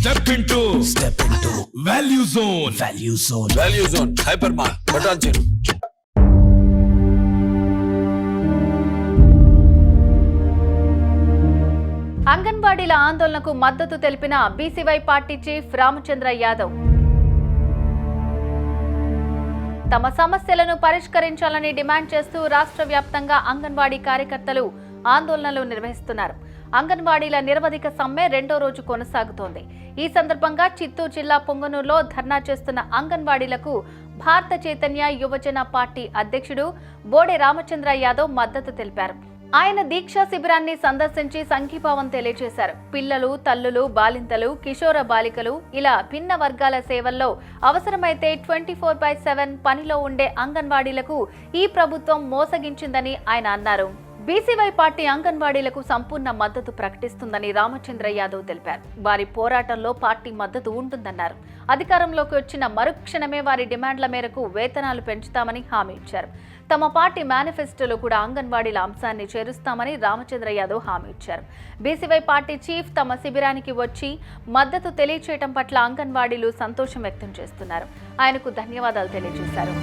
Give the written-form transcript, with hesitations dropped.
Step into Value Zone. Value Zone. Hypermart. Bhattanchere. అంగన్వాడీల ఆందోళనకు మద్దతు తెలిపిన BCY party chief Ramachandra Yadav. తమ సమస్యలను పరిష్కరించాలని డిమాండ్ చేస్తూ రాష్ట్ర వ్యాప్తంగా అంగన్వాడీ కార్యకర్తలు ఆందోళనలు నిర్వహిస్తున్నారు. అంగన్వాడీల నిరవధిక సమ్మె రెండో రోజు కొనసాగుతోంది. ఈ సందర్భంగా చిత్తూరు జిల్లా పొంగనూరులో ధర్నా చేస్తున్న అంగన్వాడీలకు భారత చైతన్య యువజన పార్టీ అధ్యక్షుడు బోడే రామచంద్ర యాదవ్ మద్దతు తెలిపారు. ఆయన దీక్షా శిబిరాన్ని సందర్శించి సంఘీభావం తెలియజేశారు. పిల్లలు, తల్లులు, బాలింతలు, కిషోర బాలికలు ఇలా భిన్న వర్గాల సేవల్లో అవసరమైతే 24/7 పనిలో ఉండే అంగన్వాడీలకు ఈ ప్రభుత్వం మోసగించిందని ఆయన అన్నారు. బీసీవై పార్టీ అంగన్వాడీలకు సంపూర్ణ మద్దతు ప్రకటిస్తుందని రామచంద్ర యాదవ్ తెలిపారు. వారి పోరాటంలో పార్టీ మద్దతు ఉంటుందన్నారు. అధికారంలోకి వచ్చిన మరుక్షణమే వారి డిమాండ్ల మేరకు వేతనాలు పెంచుతామని హామీ ఇచ్చారు. తమ పార్టీ మేనిఫెస్టోలో కూడా అంగన్వాడీల అంశాన్ని చేరుస్తామని రామచంద్ర యాదవ్ హామీ ఇచ్చారు. బీసీవై పార్టీ చీఫ్ తమ శిబిరానికి వచ్చి మద్దతు తెలియచేయడం పట్ల అంగన్వాడీలు సంతోషం వ్యక్తం చేస్తున్నారు. ఆయనకు ధన్యవాదాలు తెలియజేశారు.